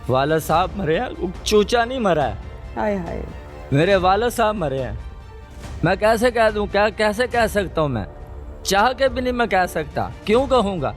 वालिद साहब मरे हैं, चूचा नहीं मरा है। हाय हाय। मेरे वालिद साहब मरे हैं। मैं कैसे कह दूं, क्या कैसे कह सकता हूं? मैं चाह के भी नहीं मैं कह सकता। क्यों कहूँगा?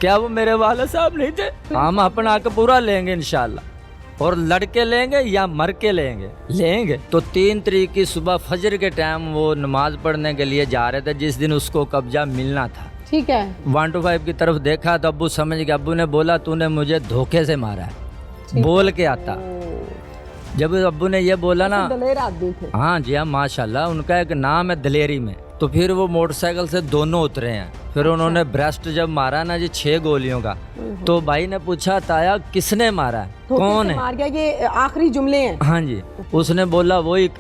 क्या वो मेरे वालिद साहब नहीं थे? हम अपना हक पूरा लेंगे इंशाल्लाह, और लड़के लेंगे या मर के लेंगे। तो 3 तारीख की सुबह फजर के टाइम वो नमाज पढ़ने के लिए जा रहे थे, जिस दिन उसको कब्जा मिलना था। ठीक है। 1 to 5 की तरफ देखा तो अब्बू समझ गया। अब्बू ने बोला तूने मुझे धोखे से मारा है, बोल के आता। जब अब्बू ने ये बोला ना, दलेर आदमी थे। हाँ जी हाँ, माशाल्लाह, उनका एक नाम है दलेरी में। तो फिर वो मोटरसाइकिल से दोनों उतरे हैं। फिर उन्होंने ब्रेस्ट जब मारा ना जी 6 गोलियों का, तो भाई ने पूछा ताया किसने मारा है, कौन है? मार गया, ये आखिरी जुमले हैं। हाँ जी, उसने बोला वो एक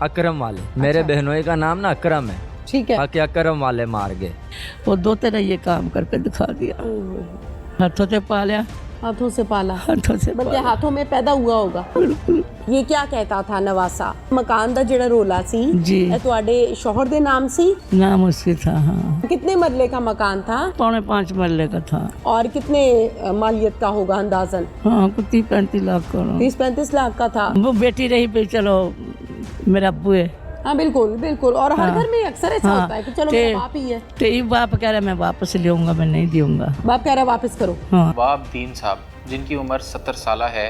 अकरम वाले। मेरे बहनोई का नाम ना अकरम है। ठीक है। बाकी अकरम वाले मार गए। वो दो तेरा ये काम करके दिखा दिया। हाथों से पाला, हाथों से पाला, हाथों से बल्कि हाथों में पैदा हुआ होगा। ये क्या कहता था नवासा? मकान दा जेड़ा रोला सी जी, ए तुहाडे शौहर दे नाम सी? नाम उसके था। हाँ, कितने मरले का मकान था? 4.5 मरले का था। और कितने मालियत का होगा अंदाजन? हाँ, कुछ 30-35 लाख का। 30-35 लाख का था। वो बेटी रही पे, चलो मेरा अब्बू है। हाँ बिल्कुल बिल्कुल। और हर हाँ, घर में अक्सर ऐसा हाँ, होता है कि चलो मेरा बाप ही है। तो ये बाप कह रहा मैं वापस लूंगा, मैं नहीं दूंगा। बाप कह रहा है वापस करो। हाँ। नवाब दीन साहब जिनकी उम्र 70 साल है,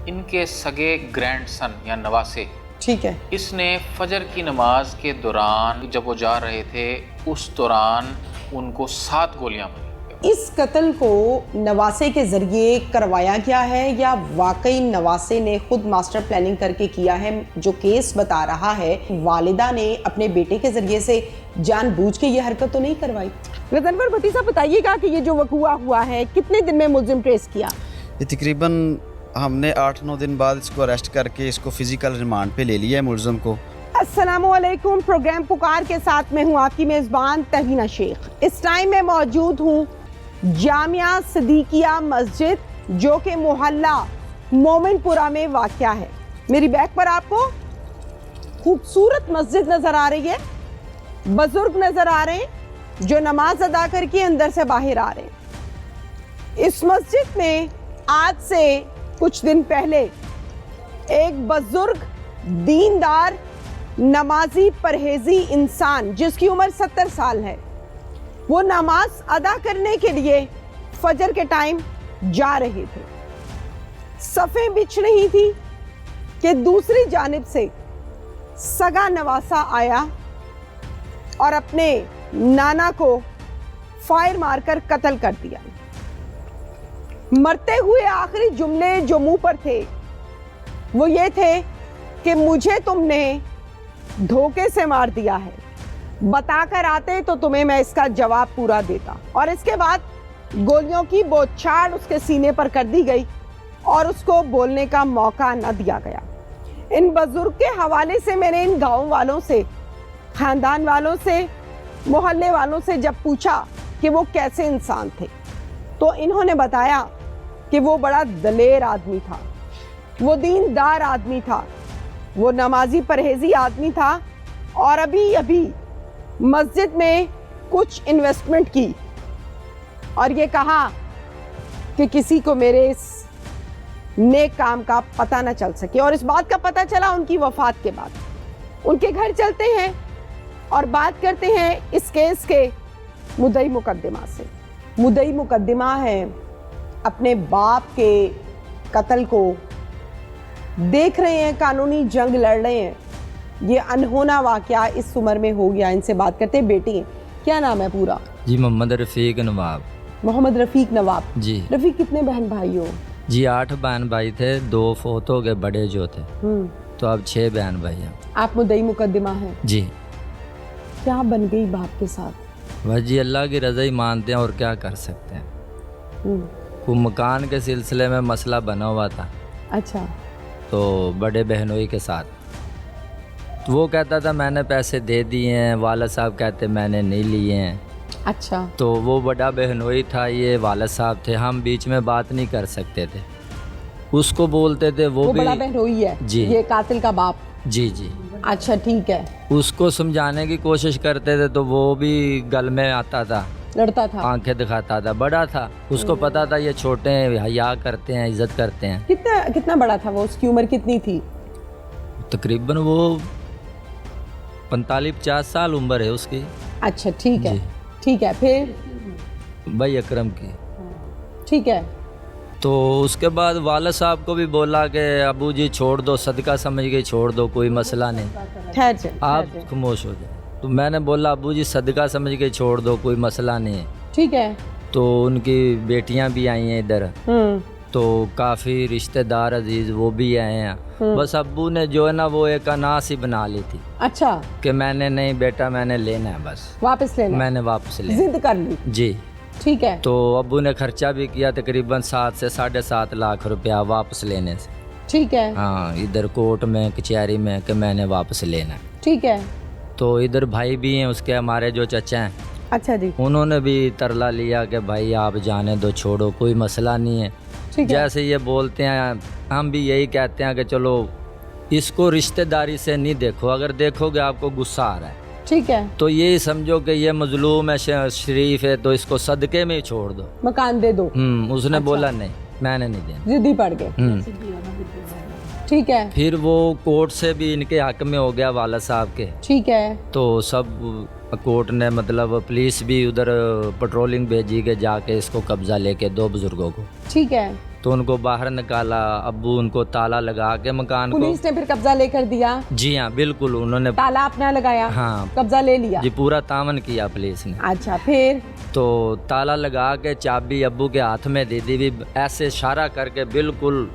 इनके सगे ग्रैंडसन या नवासे, ठीक है। इसने फजर की नमाज के दौरान जब वो जा रहे थे, उस दौरान उनको 7 गोलियां मारी। इस कत्ल को नवासे के जरिए करवाया गया है या वाकई नवासे ने खुद मास्टर प्लानिंग करके किया है? जो केस बता रहा है वालिदा ने अपने बेटे के जरिए से जानबूझ के ये हरकत तो नहीं करवाई। रतनवर भट्टी साहब बताइएगा कि ये जो वकूआ हुआ है कितने दिन में मुलजिम ट्रेस किया? ये तकरीबन हमने 8-9 दिन बाद इसको अरेस्ट करके इसको फिजिकल रिमांड पे ले लिया है मुलजिम को। अस्सलामुअलैकुम। प्रोग्राम पुकार के साथ मैं हूँ आपकी मेज़बान तहवीना शेख। इस टाइम मैं मौजूद हूँ जामिया सिद्दीकिया मस्जिद, जो कि मोहल्ला मोमिनपुरा में वाक़या है। मेरी बैक पर आपको खूबसूरत मस्जिद नज़र आ रही है, बुजुर्ग नज़र आ रहे हैं जो नमाज अदा करके अंदर से बाहर आ रहे हैं। इस मस्जिद में आज से कुछ दिन पहले एक बुजुर्ग दीनदार नमाजी परहेजी इंसान जिसकी उम्र 70 साल है, वो नमाज अदा करने के लिए फजर के टाइम जा रहे थे। सफ़ें बिछ रही थी कि दूसरी जानिब से सगा नवासा आया और अपने नाना को फायर मारकर कत्ल कर दिया। मरते हुए आखिरी जुमले जो मुंह पर थे वो ये थे कि मुझे तुमने धोखे से मार दिया है, बताकर आते तो तुम्हें मैं इसका जवाब पूरा देता। और इसके बाद गोलियों की बौछार उसके सीने पर कर दी गई और उसको बोलने का मौका न दिया गया। इन बुजुर्ग के हवाले से मैंने इन गाँव वालों से, खानदान वालों से, मोहल्ले वालों से जब पूछा कि वो कैसे इंसान थे, तो इन्होंने बताया कि वो बड़ा दलेर आदमी था, वो दीनदार आदमी था, वो नमाजी परहेजी आदमी था, और अभी अभी मस्जिद में कुछ इन्वेस्टमेंट की और ये कहा कि किसी को मेरे इस नेक काम का पता न चल सके। और इस बात का पता चला उनकी वफात के बाद। उनके घर चलते हैं और बात करते हैं इस केस के मुद्दई मुकद्दमा से। मुद्दई मुकद्दमा है अपने बाप के कत्ल को देख रहे हैं, कानूनी जंग लड़ रहे हैं। ये अनहोना वाकया इस उम्र में हो गया। इनसे बात करते हैं। बेटी क्या नाम है पूरा? जी मोहम्मद रफ़ीक नवाब। मोहम्मद रफ़ीक नवाब जी। रफ़ीक कितने बहन भाई हो? जी 8 बहन भाई थे, 2 फोत हो गए बड़े जो थे, तो अब 6 बहन भाई हैं। आप मुद्दई मुकद्दमा हैं जी। क्या बन गई बाप के साथ? बस जी अल्लाह की रज़ा ही मानते हैं और क्या कर सकते हैं। वो मकान के सिलसिले में मसला बना हुआ था। अच्छा। तो बड़े बहनोई के साथ, तो वो कहता था मैंने पैसे दे दिए हैं, वाला साहब कहते मैंने नहीं लिए हैं। अच्छा। तो वो बड़ा बहनोई था, ये वाला साहब थे, हम बीच में बात नहीं कर सकते थे। उसको बोलते थे वो भी बड़ा बहनोई है जी, ये कातिल का बाप। जी जी। अच्छा ठीक है। उसको समझाने की कोशिश करते थे तो वो भी गल में आता था। लड़ता था। आंखें दिखाता था, बड़ा था, उसको पता था ये छोटे हैं, हया करते हैं, इज्जत करते हैं। कितना कितना बड़ा था वो? उसकी उम्र कितनी थी? तकरीबन वो 45-50 साल उम्र है उसकी। अच्छा ठीक है, जी। ठीक है, फिर? भाई अकरम की। ठीक है। तो उसके बाद वाला साहब को भी बोला कि अबू जी छोड़ दो, सदका समझ के छोड़ दो, कोई मसला नहीं, ठहर जाए, आप ठहर जाए। खामोश हो जाए। तो मैंने बोला अबू जी सदका समझ के छोड़ दो, कोई मसला नहीं है। ठीक है। तो उनकी बेटियां भी आई हैं इधर, तो काफ़ी रिश्तेदार अजीज़ वो भी आए हैं। बस अब्बू ने जो है ना वो एक अनास ही बना ली थी अच्छा, कि मैंने नहीं बेटा, मैंने लेना है, बस वापस लेना? मैंने वापस लेना। जिद कर ली? जी। ठीक है। तो अब्बू ने खर्चा भी किया तकरीबन 7 से 7.5 लाख रुपया वापस लेने से। ठीक है। हाँ, इधर कोर्ट में कचहरी में कि मैंने वापस लेना है। ठीक है। तो इधर भाई भी हैं उसके, हमारे जो चचा हैं, अच्छा जी। उन्होंने भी तरला लिया कि भाई आप जाने दो, छोड़ो, कोई मसला नहीं है। ठीक है। जैसे ये बोलते हैं हम भी यही कहते हैं कि चलो इसको रिश्तेदारी से नहीं देखो, अगर देखोगे आपको गुस्सा आ रहा है ठीक है। तो यही समझो कि ये मजलूम है, शरीफ है, तो इसको सदके में ही छोड़ दो। मकान दे दो। उसने बोला नहीं, मैंने नहीं देना। जिद्दी पड़ गए। ठीक है। फिर वो कोर्ट से भी इनके हक में हो गया वाला साहब के। ठीक है। तो सब कोर्ट ने मतलब पुलिस भी उधर पेट्रोलिंग भेजी के जाके इसको कब्जा लेके 2 बुजुर्गों को। ठीक है। तो उनको बाहर निकाला, अब्बू उनको ताला लगा के मकान को। पुलिस ने फिर कब्जा लेकर दिया? जी हाँ बिल्कुल, उन्होंने ताला अपना लगाया? हाँ, कब्जा ले लिया? जी पूरा तामन किया पुलिस ने। अच्छा, फिर? तो ताला लगा के चाबी अब्बू के हाथ में दे दी, भी ऐसे इशारा करके बिल्कुल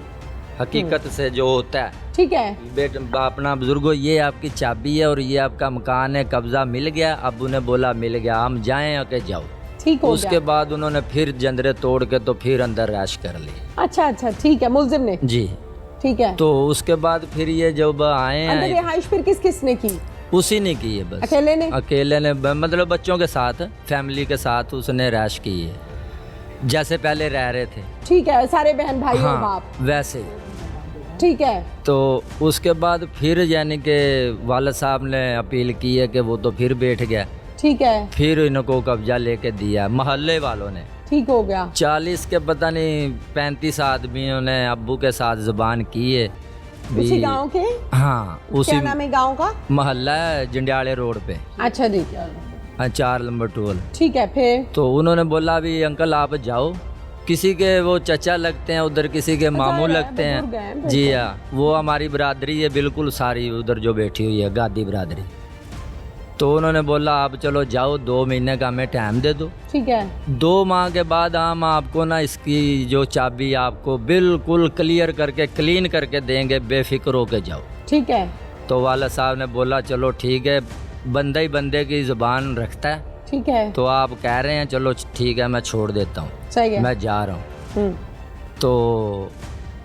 हकीकत से जो होता है। ठीक है। बेट अपना बुजुर्गो ये आपकी चाबी है और ये आपका मकान है, कब्जा मिल गया। अब्बू ने बोला मिल गया, हम जाएं के जाओ। ठीक हो उसके गया। बाद उन्होंने फिर जंदरे तोड़ के तो फिर अंदर रैश कर ली। अच्छा अच्छा, ठीक है, मुलजिम ने? जी। ठीक है। तो उसके बाद फिर ये जब आए अंदर हैं, रिहाइश फिर किस किस ने की? उसी ने की है बस। अकेले ने? अकेले ने, मतलब बच्चों के साथ, फैमिली के साथ उसने रैश की है, जैसे पहले रह रहे थे। ठीक है, सारे बहन भाई और हाँ बाप? वैसे ही। ठीक है। तो उसके बाद फिर यानी कि वाला साहब ने अपील की है कि वो तो फिर बैठ गया। ठीक है। फिर इनको कब्जा लेके दिया मोहल्ले वालों ने। ठीक हो गया। 40 के पता नहीं 35 आदमियों ने अब्बू के साथ जुबान की है। उसी गांव के? हाँ उसी क्या नाम है गांव का? मोहल्ला है जंडियाले रोड पे। अच्छा जी। 4 नंबर टोल। ठीक है, फिर? तो उन्होंने बोला भी अंकल आप जाओ, किसी के वो चचा लगते हैं उधर, किसी के मामू लगते बुजुर्ग हैं, हैं। जी हाँ, वो हमारी बरादरी है बिल्कुल सारी उधर जो बैठी हुई है, गादी बरादरी। तो उन्होंने बोला आप चलो जाओ, 2 महीने का हमें टाइम दे दो। ठीक है। 2 माह के बाद हम आपको ना इसकी जो चाबी आपको बिल्कुल क्लियर करके क्लीन करके देंगे, बेफिक्र होके जाओ। ठीक है। तो वाला साहब ने बोला चलो ठीक है, बंदा ही बंदे की ज़ुबान रखता है। ठीक है। तो आप कह रहे हैं चलो ठीक है मैं छोड़ देता हूँ, सही है। मैं जा रहा हूँ। हम्म। तो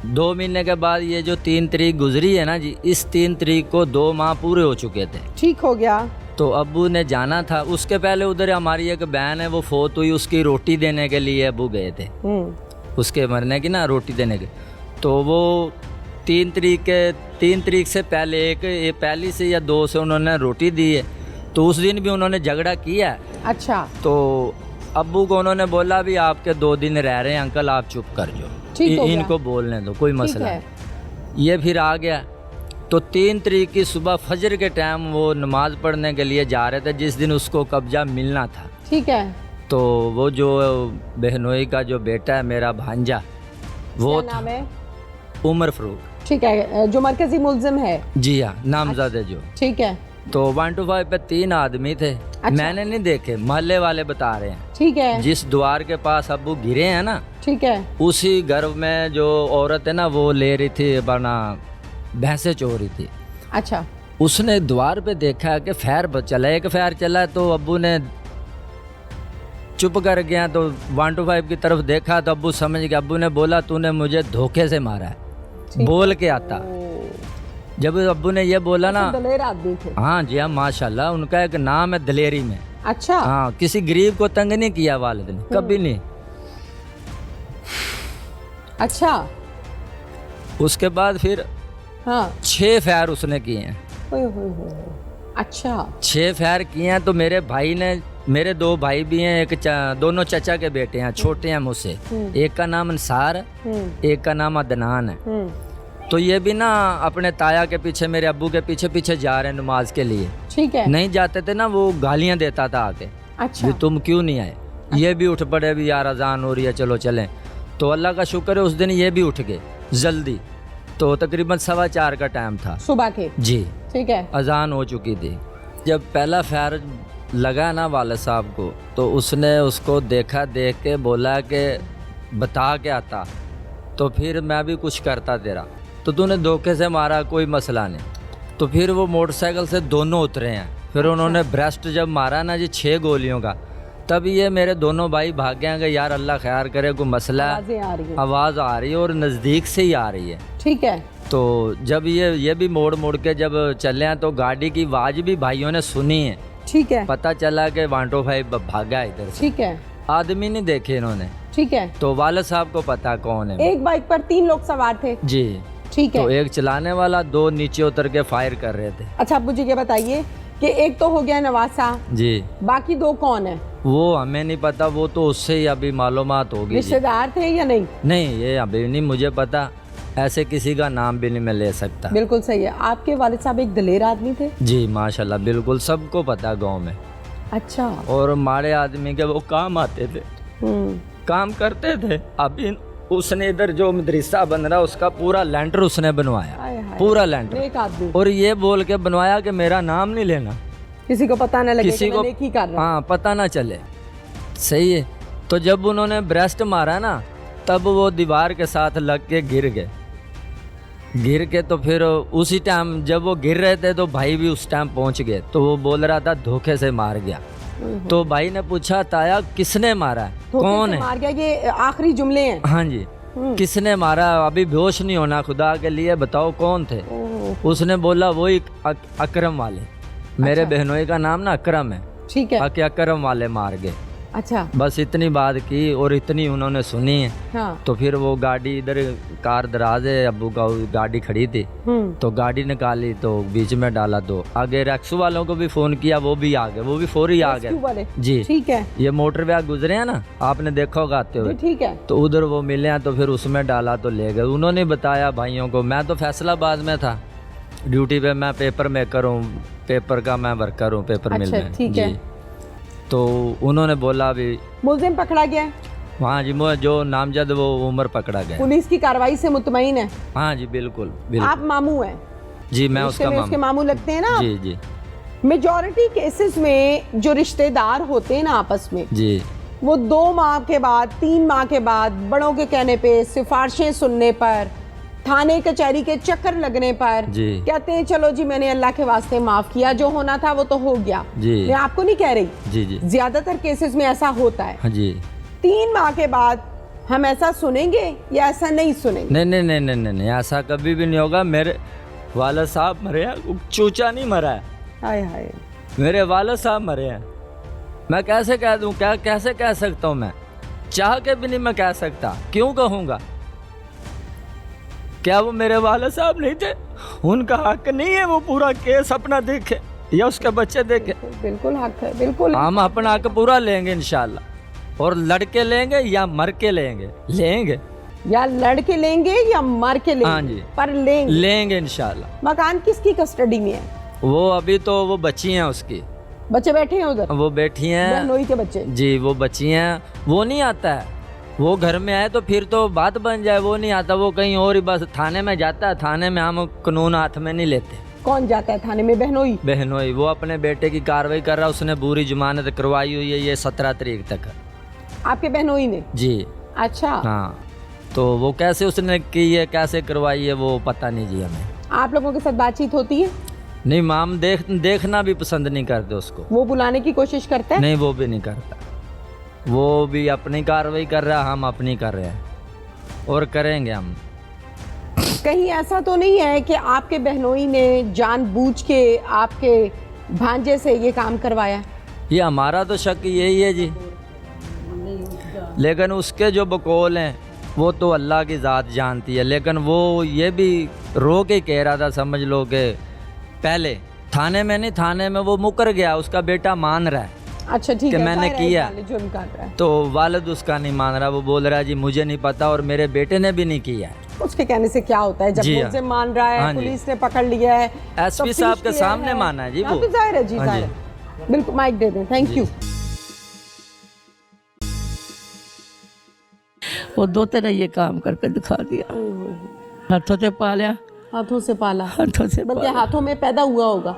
2 महीने के बाद ये जो 3 तारीख गुजरी है ना जी, इस 3 तारीख को 2 माह पूरे हो चुके थे। ठीक हो गया। तो अब्बू ने जाना था, उसके पहले उधर हमारी एक बहन है वो फोत हुई, उसकी रोटी देने के लिए अब्बू गए थे, उसके मरने की ना रोटी देने के। तो वो 3 तारीख से पहले एक पहली से या 2 से उन्होंने रोटी दी है। तो उस दिन भी उन्होंने झगड़ा किया। अच्छा। तो अब्बू को उन्होंने बोला भी आपके 2 दिन रह रहे हैं अंकल, आप चुप कर जाओ, ठीक हो गया। इनको बोलने दो, कोई मसला है। नहीं। ये फिर आ गया। तो 3 तारीख की सुबह फजर के टाइम वो नमाज पढ़ने के लिए जा रहे थे, जिस दिन उसको कब्जा मिलना था। ठीक है। तो वो जो बहनोई का जो बेटा है मेरा भांजा, वो क्या नाम है? उमर फरूक। ठीक है, जो मरकजी मुल्जिम है? जी हाँ, नामजद है जो। ठीक है। तो 1 to 5 पे 3 आदमी थे। मैंने नहीं देखे, मोहल्ले वाले बता रहे हैं। ठीक है। जिस द्वार के पास अब्बू गिरे हैं ना, ठीक है, उसी घर में जो औरत है ना वो ले रही थी अपना भैंसे चो रही थी। अच्छा। उसने द्वार पे देखा कि फैर चला, एक फैर चला, तो अब्बू ने चुप कर गया। तो 1 to 5 की तरफ देखा तो अब्बू समझ गया। अब्बू ने बोला तूने मुझे धोखे से मारा है, बोल के आता। जब अब्बू ने ये बोला ना, दलेर आदमी थे। हाँ जी हाँ माशाल्लाह, उनका एक नाम है दलेरी में। अच्छा। हाँ, किसी गरीब को तंग नहीं किया वालिद ने, कभी नहीं। अच्छा। उसके बाद फिर हाँ। 6 फैर उसने किए हैं। ओए होए होए। अच्छा। 6 फैर किए हैं। तो मेरे भाई ने मेरे 2 भाई भी हैं, दोनों चचा के बेटे हैं, छोटे हैं मुझसे। एक का नाम अंसार है, एक का नाम अदनान है। तो ये भी ना अपने ताया के पीछे, मेरे अब्बू के पीछे पीछे जा रहे हैं नमाज के लिए। ठीक है। नहीं जाते थे ना, वो गालियां देता था आके, अच्छा। भी तुम क्यों नहीं आए। ये भी उठ पड़े, भी यार अजान हो रही है, चलो चलें। तो अल्लाह का शुक्र है उस दिन ये भी उठ गए जल्दी। तो तकरीबन 4:15 का टाइम था सुबह के। जी। ठीक है। अजान हो चुकी थी। जब पहला फायर लगा ना वाले साहब को, तो उसने उसको देखा, देख के बोला कि बता के आता तो फिर मैं भी कुछ करता तेरा। तो तूने धोखे से मारा, कोई मसला नहीं। तो फिर वो मोटरसाइकिल से दोनों उतरे हैं। फिर उन्होंने ब्रेस्ट जब मारा ना जी 6 गोलियों का, तब ये मेरे दोनों भाई भाग गए कि यार अल्लाह खैर करे, कोई मसला है। आवाजें आ रही हैं। आवाज़ आ रही है और नज़दीक से ही आ रही है। ठीक है। तो जब ये भी मोड़ मोड़ के जब चले हैं, तो गाड़ी की आवाज़ भी भाइयों ने सुनी है। ठीक है। पता चला कि वांटो भाई भागा इधर से। ठीक है। आदमी नहीं देखे इन्होंने। ठीक है। तो वालिद साहब को पता कौन है। एक बाइक पर 3 लोग सवार थे। जी। ठीक है। तो एक चलाने वाला, 2 नीचे उतर के फायर कर रहे थे। अच्छा, आप मुझे ये बताइए कि एक तो हो गया नवासा, जी। बाकी 2 कौन है? वो हमें नहीं पता, वो तो उससे ही अभी मालूमात होगी जी। रिश्तेदार थे या नहीं? नहीं, ये अभी नहीं मुझे पता, ऐसे किसी का नाम भी नहीं मैं ले सकता। बिल्कुल सही है। आपके वालिद साहब एक दलेर आदमी थे। जी माशाल्लाह, बिल्कुल सबको पता गांव में। अच्छा। और माड़े आदमी के वो काम आते थे, काम करते थे। अभी उसने इधर जो मदरसा बन रहा उसका पूरा लेंटर उसने बनवाया, हाय हाय। पूरा लेंटर। नेक आदमी। और ये बोल के बनवाया कि मेरा नाम नहीं लेना, किसी को पता न लगे किसी कि को मैं नेकी कर रहा हूं। हाँ पता ना चले। सही है। तो जब उन्होंने ब्रेस्ट मारा ना, तब वो दीवार के साथ लग के गिर गए। गिर के तो फिर उसी टाइम जब वो गिर रहे थे तो भाई भी उस टाइम पहुंच गए। तो वो बोल रहा था धोखे से मार गया। तो भाई ने पूछा ताया किसने मारा है, धोखे कौन से है। मार गया, ये आखिरी जुमले हैं। हाँ जी, किसने मारा, अभी बेहोश नहीं होना, खुदा के लिए बताओ कौन थे। उसने बोला वही अकरम वाले। मेरे अच्छा। बहनोई का नाम ना अकरम है। ठीक है। बाकी अकरम वाले मार गए। अच्छा। बस इतनी बात की और इतनी उन्होंने सुनी है। हाँ। तो फिर वो गाड़ी इधर कार दराज है, अब्बू का गाड़ी खड़ी थी, तो गाड़ी निकाली तो बीच में डाला। तो आगे रैक्सू वालों को भी फोन किया, वो भी आ गए, वो भी फौरी आ रेस्क्यू वाले। गए जी। ठीक है। ये मोटर वे गुजरे हैं ना, आपने देखा होगा आते हुए। जी, ठीक है। तो उधर वो मिले हैं, तो फिर उसमें डाला तो ले गए। उन्होंने बताया भाइयों को, मैं तो फैसलाबाद में था ड्यूटी पे, मैं पेपर मेकर हूँ, पेपर का मैं वर्कर हूँ, पेपर मिल अच्छा, में। ठीक है। जी। तो उन्होंने बोला अभी मुलजिम पकड़ा गया है? हाँ जी, जो नामजद वो उमर पकड़ा गया। पुलिस की कार्रवाई से मुतमईन है? हाँ जी बिल्कुल आप बिल्कुल। मामू हैं? जी मैं रिश्ते उसका में उसके मामू। मामू लगते हैं ना? जी जी मेजॉरिटी केसेस में जो रिश्तेदार होते हैं ना आपस में, जी वो 2 माह के बाद, 3 माह के बाद, बड़ों के कहने पे, सिफारिशें सुनने पर, थाने कचहरी के चक्कर लगने पर जी कहते हैं चलो जी मैंने अल्लाह के वास्ते माफ किया, जो होना था वो तो हो गया। जी मैं आपको नहीं कह रही, जी जी ज्यादातर केसेस में ऐसा होता है। हाँ जी। 3 माह के बाद हम ऐसा सुनेंगे या ऐसा नहीं सुनेंगे? नहीं नहीं नहीं नहीं नहीं नहीं, ऐसा कभी भी नहीं होगा। मेरे वालिद साहब मरे हैं, चूचा नहीं मरा है। हाय हाय। मेरे वालिद साहब मरे हैं। मैं कैसे कह दूं, क्या कैसे कह सकता हूं मैं, चाह के भी नहीं मैं कह सकता। क्यों कहूँगा? क्या वो मेरे वालिद साहब नहीं थे? उनका हक नहीं है वो पूरा केस अपना देखे या उसके बच्चे देखे? बिल्कुल हक है, बिल्कुल। हम अपना हक पूरा लेंगे इंशाल्लाह, और लड़के लेंगे या मर के लेंगे। लेंगे या लड़के लेंगे या मर के लेंगे। हाँ जी। पर लेंगे। लेंगे इंशाल्लाह। मकान किसकी कस्टडी में है? वो अभी तो वो बच्ची हैं उसकी, बच्चे बैठे हैं उधर? वो बैठी हैं। बहनोई के बच्चे? जी वो बच्ची हैं। वो नहीं आता है, वो घर में आए तो फिर तो बात बन जाए। वो नहीं आता, वो कहीं और ही बस थाने में जाता है। थाने में हम कानून हाथ में नहीं लेते। कौन जाता है थाने में? बहनोई? बहनोई। वो अपने बेटे की कार्रवाई कर रहा है, उसने पूरी जमानत करवाई हुई है, ये 17 तारीख तक। आपके बहनोई ने? जी अच्छा। हाँ। तो वो कैसे उसने की है, कैसे करवाई है, वो पता नहीं जी हमें। आप लोगों के साथ बातचीत होती है? नहीं माम, देखना भी पसंद नहीं करते उसको। वो बुलाने की कोशिश करता है? नहीं वो भी नहीं करता। वो भी अपनी कार्रवाई कर रहा है, हम अपनी कर रहे हैं और करेंगे हम। कहीं ऐसा तो नहीं है कि आपके बहनोई ने जानबूझ के आपके भांजे से ये काम करवाया? ये हमारा तो शक यही है जी, लेकिन उसके जो बकौल हैं वो तो अल्लाह की ज़ात जानती है। लेकिन वो ये भी रो के कह रहा था, समझ लो कि पहले थाने में नहीं, थाने में वो मुकर गया, उसका बेटा मान रहा है। अच्छा ठीक कि है, मैंने जाहिर है किया। वालिद जुर्म कर रहा है। तो वालिद उसका नहीं मान रहा, वो बोल रहा है जी मुझे नहीं पता और मेरे बेटे ने भी नहीं किया है। उसके कहने से क्या होता है, जब जी हाँ। मुलजिम मान रहा है, हाँ जी। पुलिस ने पकड़ लिया है, एसपी तफ्तीश साहब के किया सामने माना है जी हाँ, वो। तो जाहिर है जी, हाँ जाहिर जी। है। बिल्कुल, माइक दे दें, थैंक यू। वो दो तरह ये काम करके दिखा दिया। हाथों से पाला, हाथों से पाला, हाथों से बल्कि पाला। हाथों में पैदा हुआ होगा।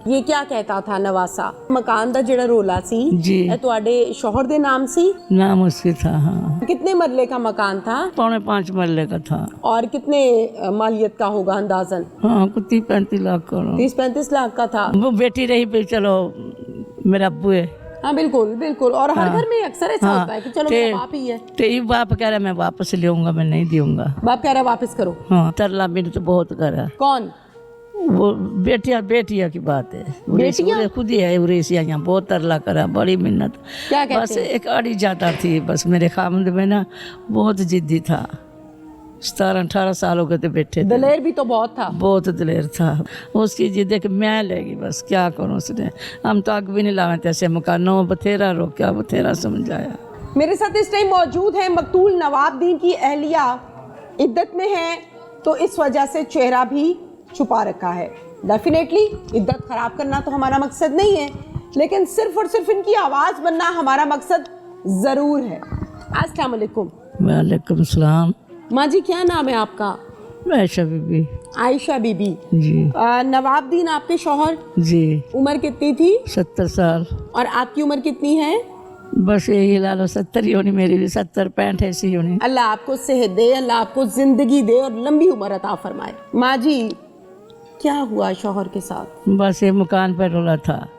ये क्या कहता था नवासा? मकान दा जेड़ा रोला सी जी। ਇਹ ਤੁਹਾਡੇ शौहर दे नाम सी? नाम उसके था। हाँ, कितने मरले का मकान था 4.5 मरले का था। और कितने मालियत का होगा अंदाजन? हाँ, कुछ 30-35 लाख का। 30-35 लाख का था। वो बेटी रही पे, चलो मेरा अब्बू है। हाँ बिल्कुल बिल्कुल, और हर हाँ। घर में अक्सर ऐसा हाँ, होता है कि चलो ते- मेरा बाप ही है, तो ये बाप कह रहा मैं वापस लूंगा, मैं नहीं दूंगा। बाप कह रहा है वापस करो। हाँ, तरला मेरे तो बहुत करा। कौन? वो बेटिया की बात है। बेटियां? उरे खुद ही है उरेसिया, यहाँ बहुत तरला करा, बड़ी मिन्नत। क्या बस कहते हैं? एक अड़ी जाता थी बस। मेरे खामद में ना बहुत जिद्दी था। 17-18 साल हो गए थे बैठे थे। दलेर भी तो बहुत था। बहुत दिलेर था। उसकी जिद है कि मैं लेगी, बस क्या करूँ उसने। हम तो आग भी नहीं लावे थे ऐसे मकानों, बथेरा रोका, बथेरा समझाया। मेरे साथ इस टाइम मौजूद है मकतूल नवाबदीन की अहलिया, इद्दत में है तो इस वजह से चेहरा भी छुपा रखा है। डेफिनेटली इद्दत खराब करना तो हमारा मकसद नहीं है, लेकिन सिर्फ और सिर्फ इनकी आवाज़ बनना हमारा मकसद ज़रूर है। अस्सलाम वालेकुम। वालेकुम सलाम। माँ जी, क्या नाम है आपका? आयशा बीबी। आयशा बीबी। जी नवाबदीन आपके शौहर, जी। उम्र कितनी थी 70 साल। और आपकी उम्र कितनी है? बस यही ला लो, 70 ही होनी, मेरी भी 70-65 ऐसी होनी। अल्लाह आपको सेहत दे, अल्लाह आपको जिंदगी दे और लंबी उम्र अता फरमाए। माँ जी, क्या हुआ शौहर के साथ? बस ये मकान पर रोला था।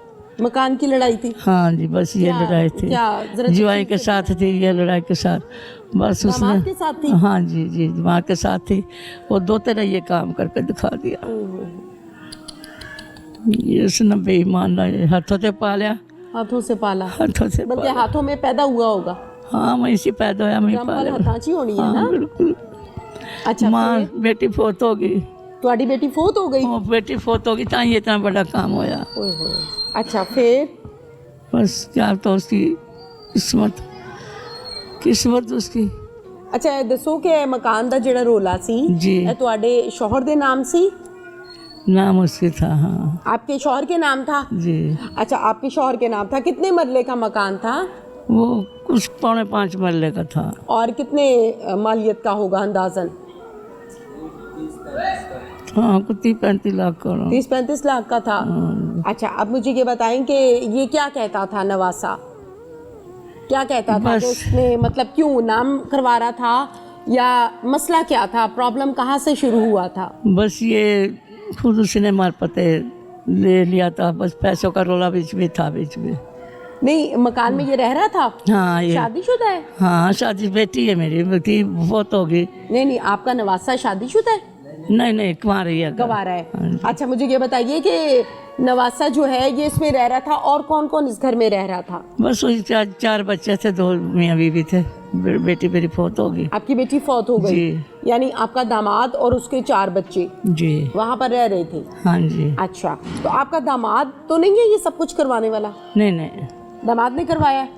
मकान की लड़ाई थी? हाँ जी, बस ये क्या- लड़ाई थी। क्या? जरा जुआई के साथ थी ये लड़ाई के साथ। बस उसने, दामाद के साथ थी? हाँ जी जी, दिमाग के साथ थी। वो दो तरह ये काम करके दिखा दिया। ये उसने बेईमान हाथों से पाला, हाथों से पाला, हाथों से बल्कि पाला। हाथों में पैदा हुआ होगा। हाँ, मैं इसी पैदा होया, मैं जम वाले पाला। हथाची होनी है ना? हाँ बिल्कुल। अच्छा, माँ फिर बेटी फोत हो गई। तुम्हारी बेटी फोत हो गई? वो बेटी फोत हो गई, तां ये इतना बड़ा काम होया। ओए होए। अच्छा, फिर? बस क्या तो उसकी किस्मत, किस्मत उसकी। अच्छा, ਇਹ ਦੱਸੋ ਕਿ ਮਕਾਨ ਦਾ ਜਿਹੜਾ ਰੋਲਾ ਸੀ जी। ਇਹ ਤੁਹਾਡੇ शौहर ਦੇ नाम सी? नाम उसकी था। हाँ आपके शौहर के नाम था? जी। अच्छा, आपके शौहर के नाम था। कितने मरले का मकान था वो कुछ 4.5 मरले का था। और कितने मालियत का होगा अंदाजन? हाँ, कुछ 30-35 लाख का। 30-35 लाख का था। अच्छा, अब मुझे ये बताएं कि ये क्या कहता था नवासा? क्या कहता था कि बस। उसने मतलब क्यों नाम करवा रहा था, या मसला क्या था, प्रॉब्लम कहाँ से शुरू हुआ था? बस ये खुद उसने मार पते ले लिया था, बस पैसों का रोला बीच में था, बीच में। नहीं, मकान में ये रह रहा था? हाँ ये, शादीशुदा है? हाँ शादी, बेटी है मेरी, बेटी बहुत होगी। नहीं, आपका नवासा शादीशुदा है? नहीं, कुंवार ही है। गवारा है। अच्छा, मुझे ये बताइए कि नवासा जो है ये इसमें रह रहा था, और कौन कौन इस घर में रह रहा था? बस वही चार बच्चे थे, 2 मियाँ बीवी थे। बेटी मेरी फोत होगी। आपकी बेटी फौत हो गई, जी। यानी आपका दामाद और उसके 4 बच्चे जी वहाँ पर रह रहे थे? हाँ जी। अच्छा, तो आपका दामाद तो नहीं है ये सब कुछ करवाने वाला? नहीं, दामाद ने करवाया?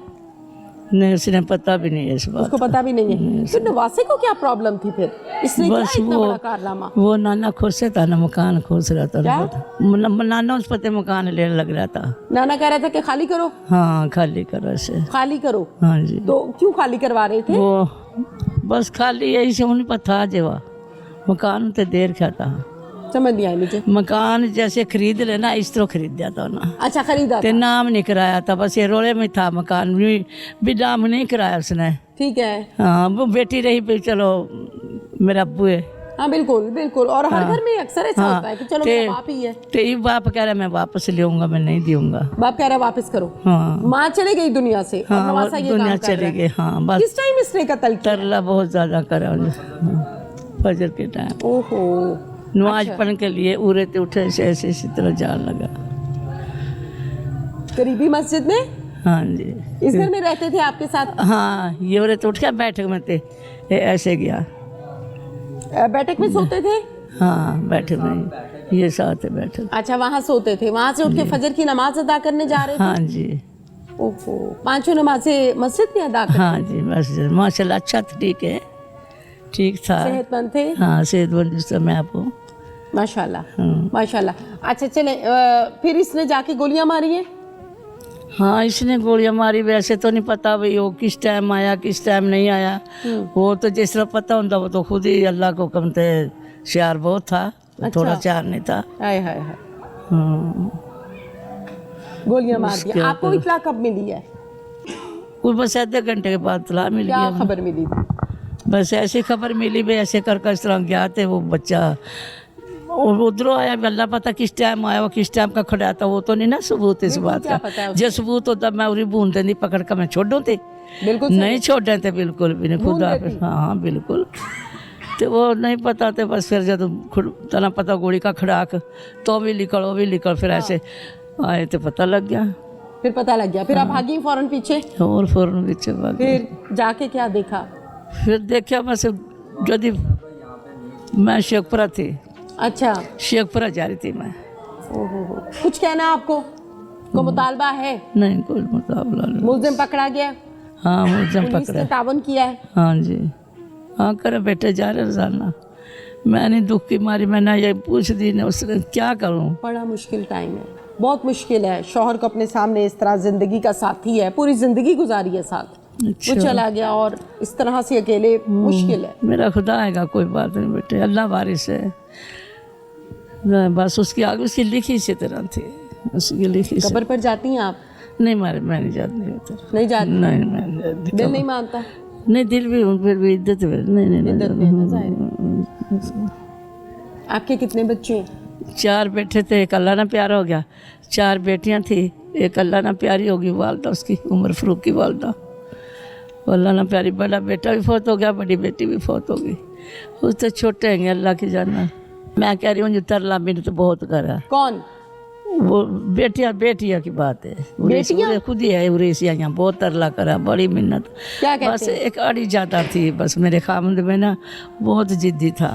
नहीं उसने पता भी नहीं है इस बात। उसको पता भी नहीं है। तो नवासे को क्या प्रॉब्लम थी फिर? इसने क्या बस इतना वो- बड़ा कारनामा? वो नाना खुश था ना, मकान खुश रहता क्या? नाना उस पते मकान लेने लग रहा था। नाना कह रहा था कि खाली करो, हाँ, खाली करो से। खाली करो। हाँ जी। तो क्यों खाली करवा रहे थे? वो बस खाली यही से उन्हें पता जेवा मकान तो देर क्या था। समझ नहीं आई मुझे। मकान जैसे खरीद लेना इस तरह खरीद दिया था ना, अच्छा, खरीदा ते था। नाम नहीं कराया था, बस ये रोले में था मकान भी नाम नहीं कराया उसने। ठीक है। हाँ, वो बेटी रही पे, चलो मेरा अब्बू है। हाँ बिल्कुल बिल्कुल, और हर घर में अक्सर ऐसा होता है कि चलो मेरा बाप ही है। तो ये बाप कह रहा मैं वापस लूंगा, मैं नहीं दूंगा। बाप कह रहा है वापस करो। हाँ माँ चले गई दुनिया से और हाँ, नवासा ये दुनिया काम कर रहा चली है। गई। हाँ बस किस टाइम इसने कत्ल किया? तरला बहुत ज्यादा करा उन्हें। फजर के टाइम ओहो। नमाज पढ़ने के लिए उरे ते उठे ऐसे इसी तरह जान लगा। करीबी मस्जिद में? हाँ जी। इस घर में रहते थे आपके साथ? हाँ, ये उरे तो उठ के बैठक में थे, ये ऐसे गया। बैठक में सोते थे? हाँ, बैठक में, ये साथ है बैठक। अच्छा, वहाँ सोते थे, वहाँ से उठ के फजर की नमाज अदा करने जा रहे थे? हाँ जी। ओहो, पांचों नमाजें मस्जिद में अदा करते? हाँ जी मस्जिद माशाल्लाह अच्छा था, ठीक है, ठीक था। सेहतमंद थे? हाँ सेहतमंद जिस समय आपको। माशाल्लाह माशाल्लाह। अच्छा चले, फिर इसने जाके गोलियां मारी हैं? हाँ इसने गोलियां मारी, वैसे तो नहीं पता भाई वो किस टाइम आया किस टाइम नहीं आया, वो तो जिस तरह पता होता वो तो खुद ही अल्लाह को हुक्म थे, शार बहुत था, थोड़ा चार नहीं था। हाय हाय हाय, हाँ गोलियां मार दी। उसके आपको ऊपर- इत्ला कब मिली है? कुछ बस आधे घंटे के बाद तला मिल क्या गया। खबर मिली थी? बस ऐसी खबर मिली भाई, ऐसे कर इस तरह गया थे वो बच्चा, और उधरों आया, अल्लाह पता किस टाइम आया, वो किस टाइम का खड़ा था, वो तो नहीं ना सबूत इस बात क्या का। पता है जो सबूत होता मैं उरी बूंदे नहीं पकड़ कर मैं छोड़ो थे, बिल्कुल नहीं छोड़े थे बिल्कुल भी नहीं, खुद बूंद आप देती? हाँ बिल्कुल। तो वो नहीं पता थे, बस फिर जब तना पता गोली का खड़ाक तो भी निकल वो भी निकल, फिर ऐसे आए तो पता लग गया। फिर पता लग गया, फिर आप भागी फौरन पीछे? और फौरन पीछे भाग गए। फिर जाके क्या देखा? फिर देखा बस यदि मैं शेखपुरा थी, अच्छा, शेखपुरा जा रही थी मैं। ओहो, कुछ कहना आपको? को मुतालबा है? नहीं कोई मुकाबला नहीं। मुलजिम पकड़ा गया? हाँ मुझे पुलिस पकड़ा। ने तावन किया है? हाँ जी हाँ करे बेटे जा रहे रोजाना, मैंने दुख की मारी मैंने ये पूछ दी ने, उसने क्या करूँ। बड़ा मुश्किल टाइम है, बहुत मुश्किल है। शौहर को अपने सामने इस तरह जिंदगी का साथी है, पूरी जिंदगी गुजारी है साथ, अच्छा। वो चला गया और इस तरह से अकेले, मुश्किल है। मेरा खुदा आएगा, कोई बात नहीं बेटे, अल्लाह वारिस है। बस उसकी आगे उसकी लिखी से तरह थी, उसकी लिखी से। कब्र पर जाती हैं आप? नहीं मारे मैं नहीं जाती उधर, नहीं जाती? नहीं मैं नहीं जाती। दिल नहीं मानता? नहीं दिल भी हूँ, फिर भी इज्जत भी नहीं नहीं इज्जत में है ना, जाहिर नहीं। है। आपके कितने बच्चे हैं? 4 बेटे थे, एक अल्लाह ना प्यारा हो गया, 4 बेटियां थी, एक अल्लाह ना प्यारी होगी वालदा, उसकी उमर फरूक की वालदा, अल्लाह ना प्यारी। बड़ा बेटा भी फौत हो गया, बड़ी बेटी भी फौत हो गई, उस तो छोटे हैं अल्लाह की जाना। मैं कह रही हूँ जो तरला मेरे तो बहुत करा, कौन? वो बेटियां की बात है, बेटियां? खुद ही है उरेसिया, यहाँ बहुत तरला करा, बड़ी मिन्नत। क्या कहते बस हैं? एक अड़ी जाता थी बस, मेरे खामद में ना बहुत जिद्दी था,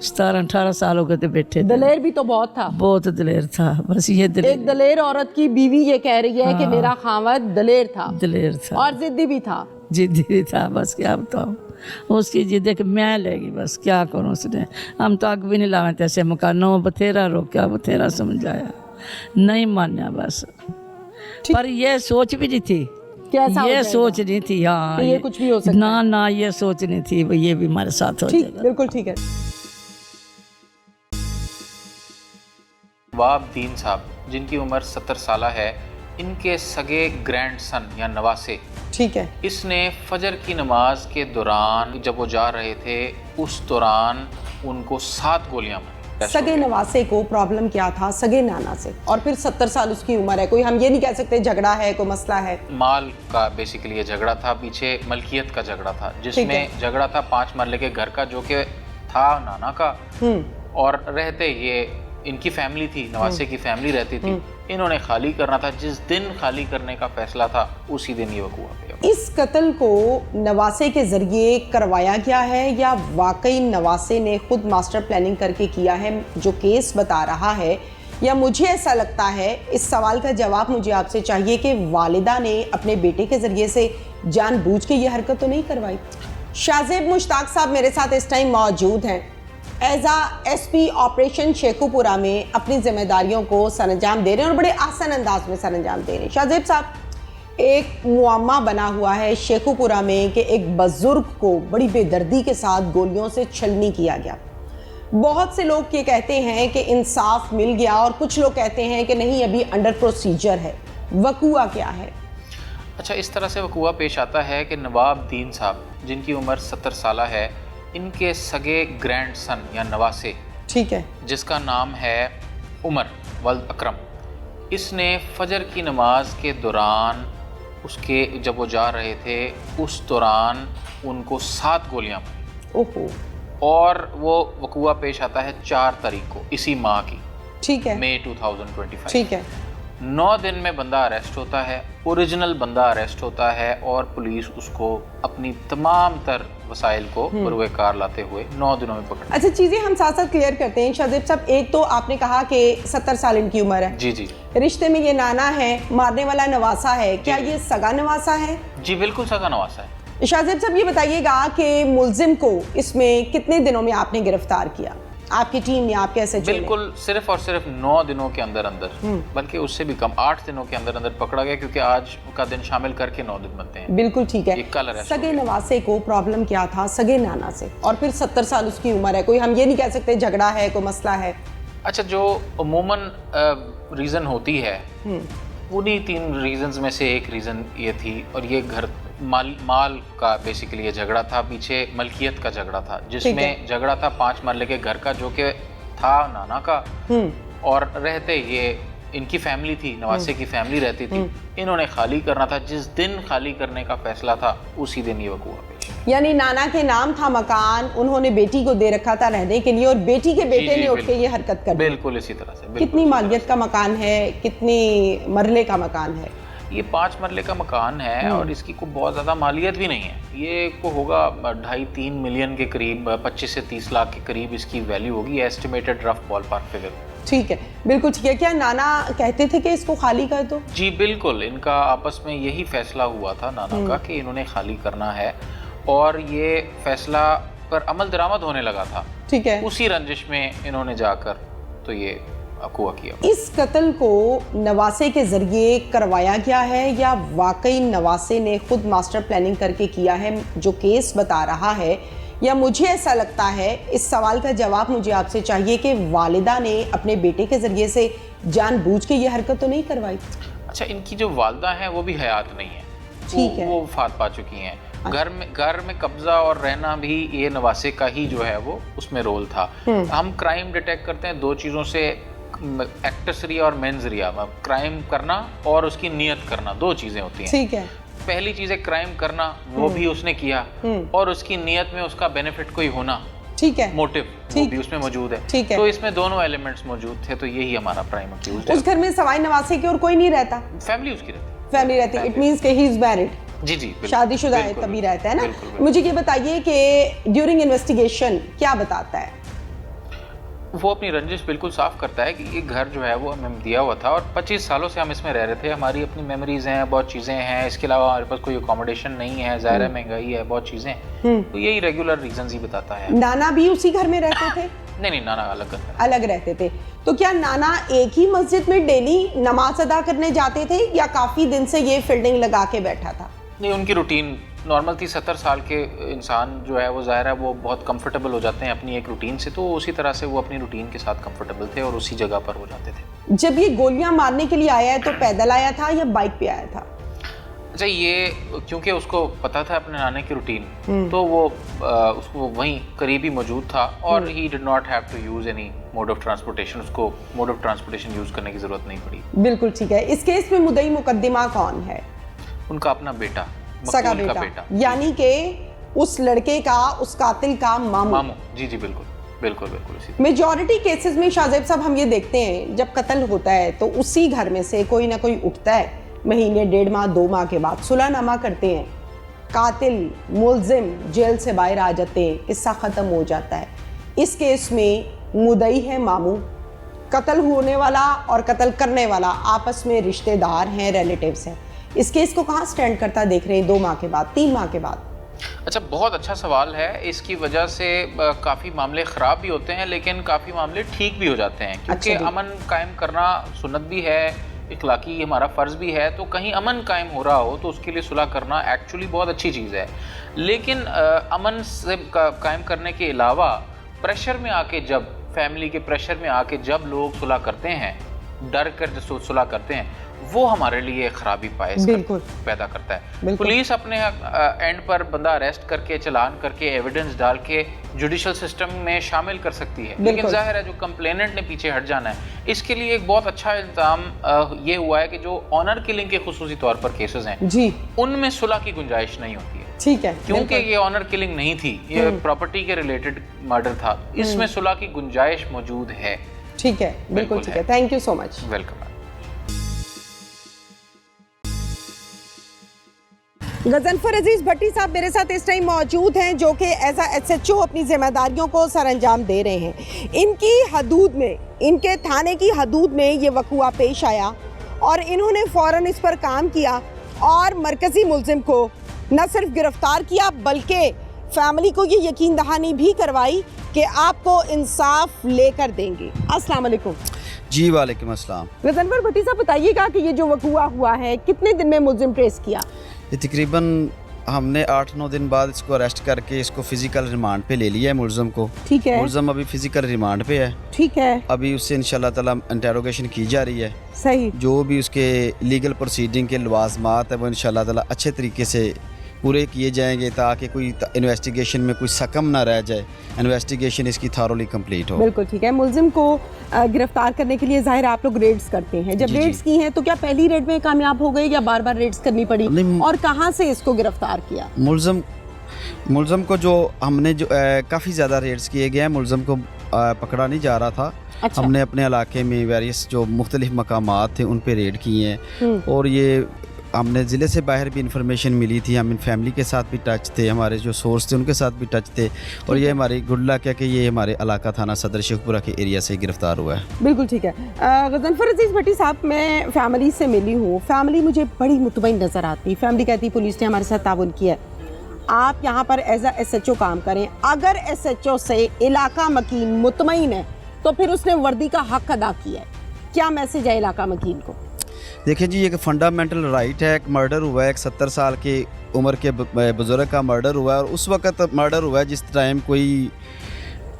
17-18 साल हो गए थे बैठे थे। दलेर भी तो बहुत था। बहुत दिलेर था, बस ये दिलेर, एक दलेर औरत की बीवी ये कह रही है कि मेरा खावत दलेर था दिलेर था और जिद्दी भी था। जिद्दी भी था, बस क्या बताऊँ, उसकी जिद देख मैं लेगी, बस क्या करूँ उसने। हम तो आग भी नहीं लावे थे ऐसे मकानों, बथेरा रोका, बथेरा समझाया, नहीं मान्या बस। पर ये सोच भी नहीं थी, कैसा हो ये जाएगा? सोच नहीं थी, हाँ कि ये कुछ भी हो सकता ना ना, ये सोच नहीं थी भाई ये भी हमारे साथ हो ठीक, जाएगा। बिल्कुल ठीक है। नवाब दीन साहब जिनकी उम्र 70 साल है, इनके सगे ग्रैंडसन या नवासे, ठीक है। इसने फजर की नमाज के दौरान जब वो जा रहे थे उस दौरान उनको 7 गोलियां मारी। सगे नवासे को प्रॉब्लम क्या था? सगे नाना से, और फिर 70 साल उसकी उम्र है, कोई हम ये नहीं कह सकते झगड़ा है, कोई मसला है। माल का बेसिकली ये झगड़ा था, पीछे मलकियत का झगड़ा था, ठीक जिसमें है। झगड़ा था 5 मरले के घर का, जो कि था नाना का, और रहते ये इनकी फैमिली थी, नवासे की फैमिली रहती थी, इन्होंने खाली करना था। जिस दिन खाली करने का फैसला था उसी दिन ये वकूआ पे। इस कत्ल को नवासे के जरिए करवाया गया है या वाकई नवासे ने खुद मास्टर प्लानिंग करके किया है, जो केस बता रहा है? या मुझे ऐसा लगता है, इस सवाल का जवाब मुझे आपसे चाहिए कि वालिदा ने अपने बेटे के जरिए से जानबूझ के ये हरकत तो नहीं करवाई। शाहजेब मुश्ताक साहब मेरे साथ इस टाइम मौजूद हैं, एज एसपी ऑपरेशन शेखुपुरा में अपनी जिम्मेदारियों को सरअंजाम दे रहे हैं और बड़े आसान अंदाज में सरअंजाम दे रहे हैं। शाहजेब साहब, एक मुआम्मा बना हुआ है शेखुपुरा में कि एक बुजुर्ग को बड़ी बेदर्दी के साथ गोलियों से छलनी किया गया। बहुत से लोग ये कहते हैं कि इंसाफ मिल गया और कुछ लोग कहते हैं कि नहीं, अभी अंडर प्रोसीजर है। वकूआ क्या है? अच्छा, इस तरह से वकूआ पेश आता है कि नवाब दीन साहब जिनकी उम्र 70 साल है, इनके सगे ग्रैंडसन या नवासे, ठीक है, जिसका नाम है उमर वल्द अकरम, इसने फजर की नमाज के दौरान उसके जब वो जा रहे थे उस दौरान उनको 7 गोलियां मारी। ओहो, और वो वकूआ पेश आता है 4 तारीख को इसी माह की, ठीक है, मई 2025। ठीक है। 9 दिन में बंदा अरेस्ट होता है, ओरिजिनल बंदा अरेस्ट होता है और पुलिस उसको अपनी तमाम तर वसाइल को पुरवेकार लाते हुए 9 दिनों में पकड़। अच्छा, चीजें हम साथ साथ क्लियर करते हैं शाहजेब साहब। एक तो आपने कहा कि 70 साल इनकी उम्र है। जी जी। रिश्ते में ये नाना है, मारने वाला नवासा है, क्या ये सगा नवासा है? जी बिल्कुल सगा नवासा है। शाहजेब साहब ये बताइएगा कि मुलजिम को इसमें कितने दिनों में आपने गिरफ्तार किया, आपकी टीम या आपके एसएचओ ने? बिल्कुल सिर्फ और सिर्फ 9 दिनों के अंदर अंदर, बल्कि उससे भी कम, 8 दिनों के अंदर अंदर पकड़ा गया, क्योंकि आज का दिन शामिल करके 9 दिन बनते हैं। बिल्कुल ठीक है। ये कल अरेस्ट हो सगे गया। नवासे को प्रॉब्लम क्या था सगे नाना से, और फिर 70 साल उसकी उम्र है, कोई हम ये नहीं कह सकते झगड़ा है, कोई मसला है। अच्छा, जो अमूमन रीज़न होती है उन्हीं 3 रीजंस में से एक रीज़न ये थी, और ये घर माल का बेसिकली ये झगड़ा था, पीछे मलकियत का झगड़ा था, जिसमें झगड़ा था 5 मरले के घर का, जो कि था नाना का, और रहते ये इनकी फैमिली थी, नवासे की फैमिली रहती थी, इन्होंने खाली करना था। जिस दिन खाली करने का फैसला था उसी दिन ये वकूआ पेश आया। यानी नाना के नाम था मकान, उन्होंने बेटी को दे रखा था रहने के लिए, और बेटी के बेटे ने उठ के ये हरकत कर दी। बिल्कुल इसी तरह से। कितनी मालियत का मकान है, कितनी मरले का मकान है? ये 5 मरले का मकान है और इसकी को बहुत ज़्यादा मालियत भी नहीं है। ये को होगा 2.5-3 मिलियन के करीब, 25 से 30 लाख के करीब इसकी वैल्यू होगी, estimated rough ball park figure. ठीक है, बिल्कुल ठीक है। क्या नाना कहते थे कि इसको खाली कर दो? जी बिल्कुल, इनका आपस में यही फैसला हुआ था नाना का कि इन्होंने खाली करना है, और ये फैसला पर अमल दरामद होने लगा था। ठीक है। उसी रंजिश में इन्होंने जाकर तो ये अकुआ किया। इस कत्ल को नवासे के जरिए करवाया गया है या वाकई नवासे ने खुद मास्टर प्लानिंग करके किया है, जो केस बता रहा है? या मुझे ऐसा लगता है, इस सवाल का जवाब मुझे आपसे चाहिए कि वालिदा ने अपने बेटे के जरिए से जानबूझ के ये हरकत तो नहीं करवाई? अच्छा, इनकी जो वालदा है वो भी हयात नहीं है, ठीक है, वो वफात पा चुकी हैं। घर में कब्जा और रहना भी ये नवासे का ही जो है वो उसमें रोल था। हम क्राइम डिटेक्ट करते हैं 2 चीज़ों से, एक्टसरिया और मेंजरिया। क्राइम करना और उसकी नियत करना 2 चीज़ें होती हैं। ठीक है। पहली चीज़ है क्राइम करना, वो भी उसने किया, और उसकी नियत में उसका बेनिफिट कोई होना, ठीक है, मोटिव, वो भी उसमें मौजूद है। ठीक है। तो इसमें दोनों एलिमेंट्स मौजूद थे, तो यही हमारा प्राइम अक्यूज्ड है। उस घर में सवाई नवासे के और कोई नहीं रहता? फैमिली उसकी रहती, फैमिली रहती। इट मींस कि ही इज मैरिड। जी जी, शादीशुदा है तभी रहता है ना। मुझे ये बताइए कि ड्यूरिंग इन्वेस्टिगेशन क्या बताता है? वो अपनी रंजिश बिल्कुल साफ करता है कि ये घर जो है वो हमें दिया हुआ था, और 25 सालों से हम इसमें रह रहे थे, हमारी अपनी मेमोरीज हैं, बहुत चीज़ें हैं, इसके अलावा हमारे पास कोई अकोमोडेशन नहीं है, ज़ाहिर है महंगाई है, बहुत चीज़ें हैं, तो यही रेगुलर रीजंस ही बताता है। नाना भी उसी घर में रहते थे? नहीं, नाना अलग रहते थे। तो क्या नाना एक ही मस्जिद में डेली नमाज अदा करने जाते थे, या काफ़ी दिन से ये फील्डिंग लगा के बैठा था? नहीं, उनकी रूटीन नॉर्मल थी। 70 साल के इंसान जो है वो ज़ाहिर है वो बहुत कंफर्टेबल हो जाते हैं अपनी एक रूटीन से, तो उसी तरह से वो अपनी रूटीन के साथ कंफर्टेबल थे और उसी जगह पर हो जाते थे। जब ये गोलियां मारने के लिए आया है तो पैदल आया था या बाइक पे आया था? अच्छा, ये क्योंकि उसको पता था अपने नाने की रूटीन, तो वो उसको वहीं करीबी मौजूद था, और he did not have to use any mode of transportation, उसको मोड ऑफ ट्रांसपोर्टेशन यूज़ करने की ज़रूरत नहीं पड़ी। बिल्कुल ठीक है। इस केस में मुद्दई मुकद्दमा कौन है? उनका अपना बेटा, सगा बेटा, यानी कि उस लड़के का, उस कातिल का मामू। जी जी बिल्कुल बिल्कुल बिल्कुल। इसी मेजॉरिटी केसेस में शाहजेब साहब हम ये देखते हैं, जब कत्ल होता है तो उसी घर में से कोई ना कोई उठता है, महीने 1.5 माह 2 माह के बाद सुलहनामा करते हैं, कातिल मुलजिम जेल से बाहर आ जाते हैं, किस्सा ख़त्म हो जाता है। इस केस में मुद्दई है मामू, कत्ल होने वाला और कत्ल करने वाला आपस में रिश्तेदार हैं, रिलेटिव्स हैं। इस केस को कहाँ स्टैंड करता देख रहे हैं 2 माह के बाद, 3 माह के बाद? अच्छा, बहुत अच्छा सवाल है। इसकी वजह से काफ़ी मामले ख़राब भी होते हैं, लेकिन काफ़ी मामले ठीक भी हो जाते हैं, क्योंकि अमन कायम करना सुन्नत भी है, इखलाकी हमारा फ़र्ज़ भी है। तो कहीं अमन कायम हो रहा हो तो उसके लिए सुलह करना एक्चुअली बहुत अच्छी चीज़ है। लेकिन अमन से कायम करने के अलावा प्रेशर में आके, जब फैमिली के प्रेशर में आके जब लोग सुलह करते हैं, डर कर जो सुलह करते हैं, वो हमारे लिए खराबी पैदा करता है। पुलिस अपने एंड पर बंदा अरेस्ट करके, चालान करके, एविडेंस डाल के जुडिशल सिस्टम में शामिल कर सकती है, लेकिन जाहिर है जो कंप्लेनेंट ने पीछे हट जाना है, इसके लिए एक बहुत अच्छा इल्ज़ाम ये हुआ है कि जो ऑनर किलिंग के खुसूसी तौर पर केसेस हैं जी, उनमें सुलह की गुंजाइश नहीं होती है। ठीक है, क्योंकि ये ऑनर किलिंग नहीं थी, ये प्रॉपर्टी के रिलेटेड मर्डर था, इसमें सुलह की गुंजाइश मौजूद है। ठीक है, बिल्कुल ठीक है। Thank you so much. Welcome. Ghazanfar Aziz Bhatti Sahab मेरे साथ इस टाइम मौजूद हैं, जो कि एज अ SHO अपनी जिम्मेदारियों को सर अंजाम दे रहे हैं। इनकी हदूद में, इनके थाने की हदूद में ये वक़ुआ पेश आया और इन्होंने फ़ौरन इस पर काम किया और मरकज़ी मुल्ज़िम को न सिर्फ गिरफ़्तार किया बल्कि फैमिली को ये यकीन दहानी भी करवाई कि आपको इंसाफ लेकर देंगे। अस्सलाम वालेकुम। जी वालेकुम अस्सलाम। गजनफर भट्टी साहब बताइएगा कि ये जो वक़ुआ हुआ है कितने दिन में मुल्ज़िम ट्रेस किया? ये तकरीबन हमने 8-9 दिन बाद इसको अरेस्ट करके इसको फिजिकल रिमांड पे ले लिया है मुल्ज़िम को। ठीक है, मुल्ज़िम अभी फिजिकल रिमांड पे है। ठीक है, अभी उससे इंशाल्लाह ताला इंटेरोगेशन की जा रही है। सही। जो भी उसके लीगल प्रोसीडिंग के लवाजमात है वो इंशाल्लाह ताला अच्छे तरीके से पूरे किए जाएंगे ताकि कोई इन्वेस्टिगेशन में कोई सकम ना रह जाए, इन्वेस्टिगेशन इसकी थॉरोली कंप्लीट हो। बिल्कुल ठीक है। मुल्जिम को गिरफ्तार करने के लिए जाहिर आप लोग रेड्स करते हैं। जब जी, रेड्स की हैं तो क्या पहली रेड में कामयाब हो गए या बार बार रेड्स करनी पड़ी? नहीं, और कहाँ से इसको गिरफ्तार किया? मुल्ज़िम को जो हमने जो काफ़ी ज़्यादा रेड्स किए गए हैं। मुल्ज़िम को पकड़ा नहीं जा रहा था। अच्छा। हमने अपने इलाके में वेरियस जो मुख्तलिफ मकामात थे उन पे रेड किए हैं और ये हमने ज़िले से बाहर भी इंफॉर्मेशन मिली थी। हम इन फैमिली के साथ भी टच थे, हमारे जो सोर्स थे उनके साथ भी टच थे और ये हमारी गुड लक है कि ये हमारे इलाका थाना सदर शेखपुरा के एरिया से गिरफ्तार हुआ है। बिल्कुल ठीक है। गजनफर अजीज भट्टी साहब, मैं फैमिली से मिली हूँ, फैमिली मुझे बड़ी मुतमईन नज़र आती। फैमिली कहती पुलिस ने हमारे साथ ताउन किया। आप यहाँ पर एज अ SHO काम करें, अगर SHO से इलाका मकीन मुतमईन है तो फिर उसने वर्दी का हक अदा किया है। क्या मैसेज है इलाका मकीन को? देखिए जी, एक फंडामेंटल राइट है। एक मर्डर हुआ है, एक 70 साल की उम्र के बुज़ुर्ग का मर्डर हुआ है और उस वक़्त मर्डर हुआ है जिस टाइम कोई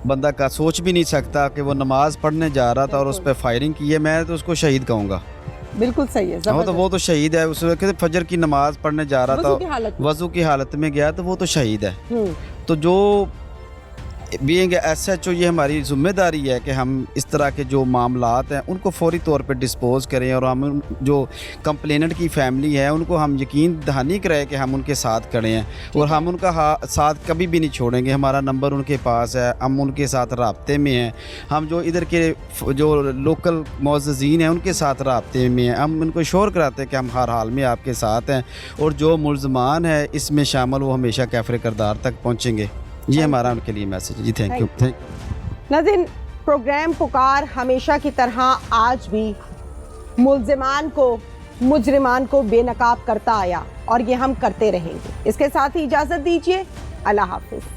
बंदा का सोच भी नहीं सकता कि वो नमाज़ पढ़ने जा रहा था और उस पर फायरिंग की है। मैं तो उसको शहीद कहूँगा। बिल्कुल सही है। हाँ, तो वो तो शहीद है। उस वक्त फजर की नमाज़ पढ़ने जा रहा था, वज़ू की हालत में गया तो वो तो शहीद है। तो जो बीइंग SHO ये हमारी ज़िम्मेदारी है कि हम इस तरह के जो मामलात हैं उनको फ़ौरी तौर पे डिस्पोज़ करें और हम जो कंप्लेनेंट की फैमिली है उनको हम यकीन दहानी कराएं कि हम उनके साथ खड़े हैं और हम उनका साथ कभी भी नहीं छोड़ेंगे। हमारा नंबर उनके पास है, हम उनके साथ राब्ते में हैं। हम जो इधर के जो लोकल मुअज़्ज़िज़ीन हैं उनके साथ राब्ते में हैं। हम उनको श्योर कराते हैं कि हम हर हाल में आपके साथ हैं और जो मुल्ज़मान है इसमें शामिल वो हमेशा कैफ़रे किरदार तक पहुँचेंगे। ये हमारा उनके लिए मैसेज है जी। Thank you. नाज़रीन, प्रोग्राम पुकार हमेशा की तरह आज भी मुल्ज़िमान को, मुजरिमान को बेनकाब करता आया और ये हम करते रहेंगे। इसके साथ ही इजाज़त दीजिए। अल्लाह हाफ़िज़।